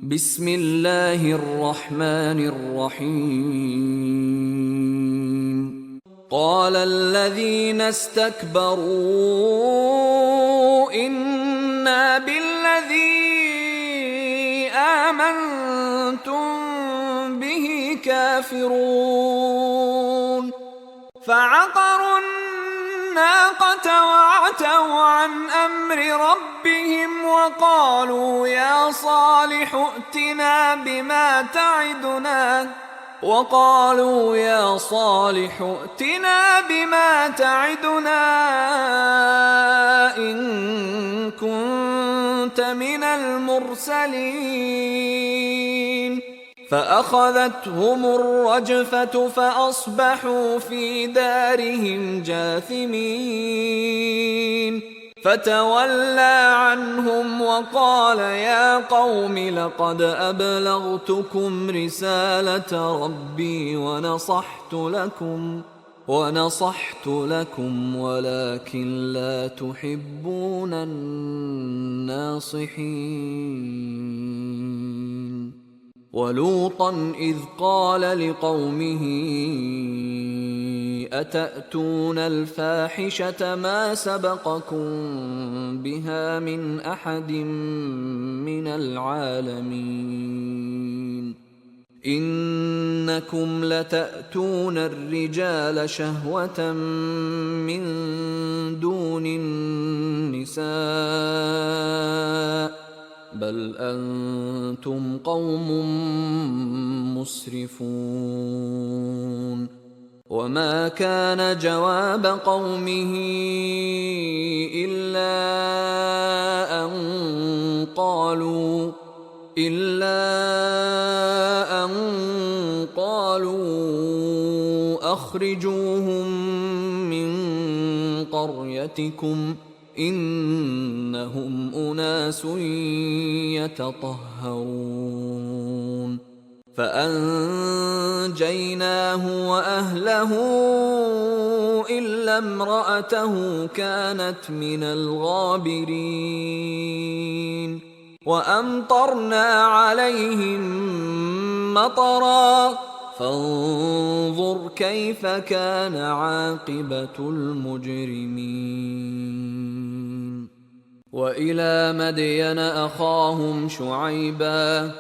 بسم الله الرحمن الرحيم. قال الذين استكبروا إنا بالذي آمنتم به كافرون فعقروا الناقة وعتوا عن أمر ربهم وقالوا يا صالح ائتنا بما تعدنا إن كنت من المرسلين فأخذتهم الرجفة فأصبحوا في دارهم جاثمين فتولى عنهم وقال يا قوم لقد أبلغتكم رسالة ربي ونصحت لكم ولكن لا تحبون الناصحين. ولوطا إذ قال لقومه أتأتون الفاحشة ما سبقكم بها من أحد من العالمين إنكم لتأتون الرجال شهوة من دون النساء بل أنتم قوم مسرفون. وما كان جواب قومه إلا أن قالوا أخرجوهم من قريتكم إنهم أناس يتطهرون فأنجيناه وأهله إلا امرأته كانت من الغابرين وأمطرنا عليهم مطرا فانظر كيف كان عاقبة المجرمين. وإلى مدين أخاهم شعيبا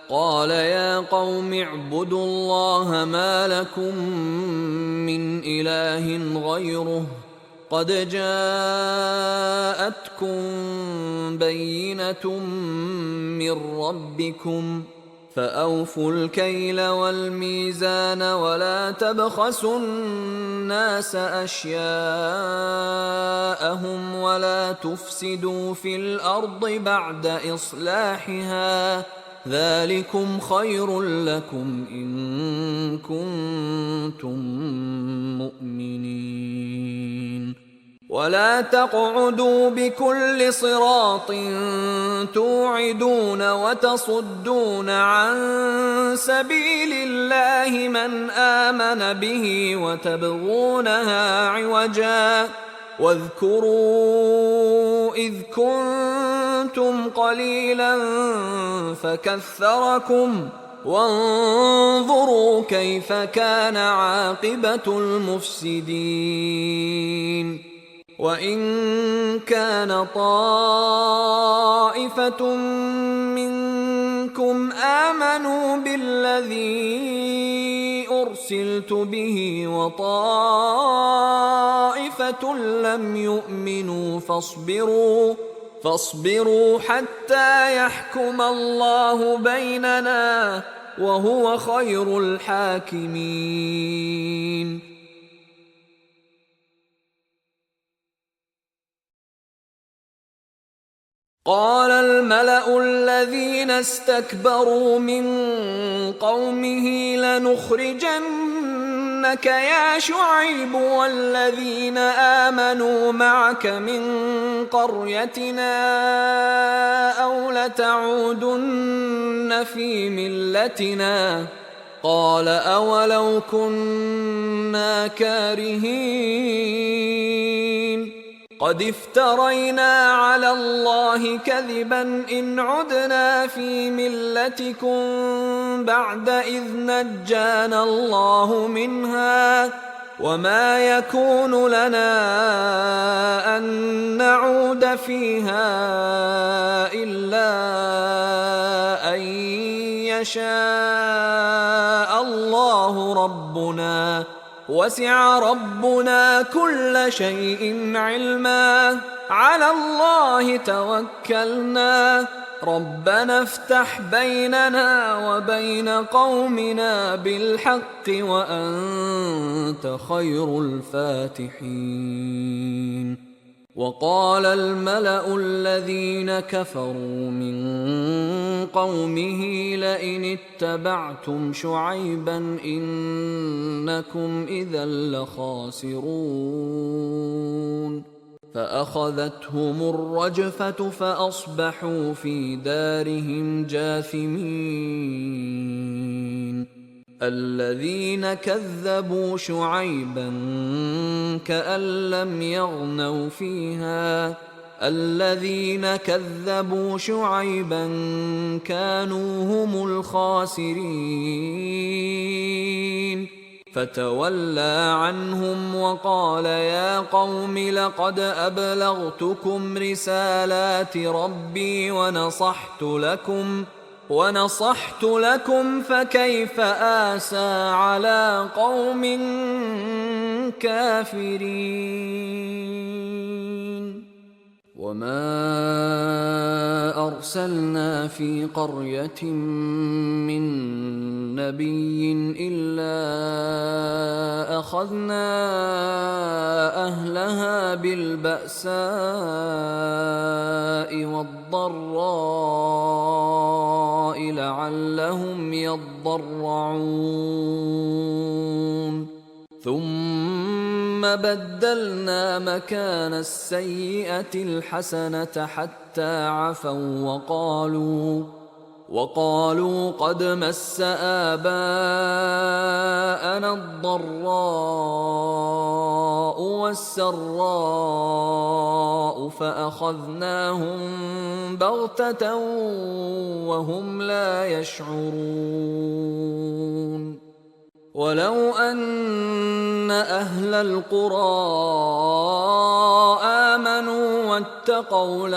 قال يا قوم اعبدوا الله ما لكم من إله غيره قد جاءتكم بينة من ربكم فأوفوا الكيل والميزان ولا تبخسوا الناس أشياءهم ولا تفسدوا في الأرض بعد إصلاحها ذلكم خير لكم إن كنتم مؤمنين. ولا تقعدوا بكل صراط توعدون وتصدون عن سبيل الله من آمن به وتبغونها عوجا واذكروا إذ كنتم قليلا فكثركم وانظروا كيف كان عاقبة المفسدين. وإن كان طائفة منكم آمنوا بالذي أرسلت به وطائفة لم يؤمنوا فاصبروا حتى يحكم الله بيننا وهو خير الحاكمين. قال الملأ الذين استكبروا من قومه لنخرجنك يا شعيب والذين آمنوا معك من قريتنا أو لتعودن في ملتنا قال أولو كنا كارهين قد افترينا على الله كذبا إن عدنا في ملتكم بعد إذ نجانا الله منها وما يكون لنا أن نعود فيها إلا أن يشاء الله ربنا وسع ربنا كل شيء علما على الله توكلنا ربنا افتح بيننا وبين قومنا بالحق وأنت خير الفاتحين. وقال الملأ الذين كفروا من قومه لئن اتبعتم شعيبا إنكم إذا لخاسرون فأخذتهم الرجفة فأصبحوا في دارهم جاثمين. الذين كذبوا شعيبا كأن لم يغنوا فيها الذين كذبوا شعيبا كانوا هم الخاسرين فتولى عنهم وقال يا قوم لقد أبلغتكم رسالات ربي ونصحت لكم فكيف آسى على قوم كافرين. وما أرسلنا في قرية من نبي إلا أخذنا أهلها بالبأساء والضراء لعلهم يضرعون ثم بدلنا مكان السيئة الحسنة حتى عفوا وقالوا قد مس آباءنا الضراء والسراء فأخذناهم بغتة وهم لا يشعرون. ولو أن أهل القرى آمنوا واتقوا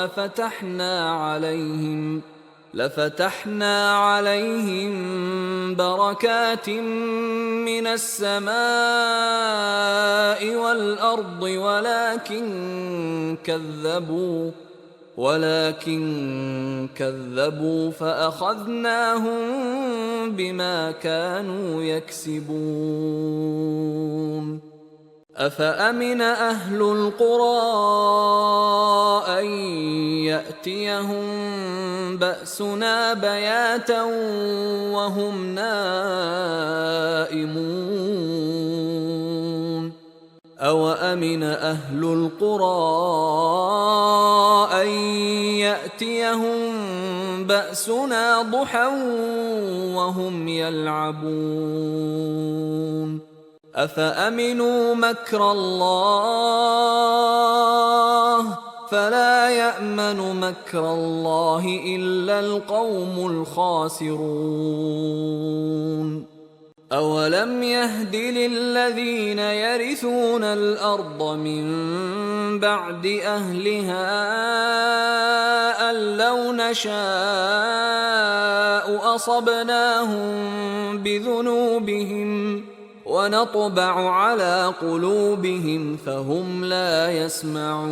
لفتحنا عليهم بركات من السماء والأرض ولكن كذبوا فأخذناهم بما كانوا يكسبون. أفأمن أهل القرى أن يأتيهم بأسنا بياتا وهم نائمون أوأمن أهل القرى أن يأتيهم بأسنا ضحى وهم يلعبون أفأمنوا مكر الله فلا يأمن مكر الله إلا القوم الخاسرون. أولم يهد للذين يرثون الأرض من بعد أهلها أن لو نشاء أصبناهم بذنوبهم ونطبع على قلوبهم فهم لا يسمعون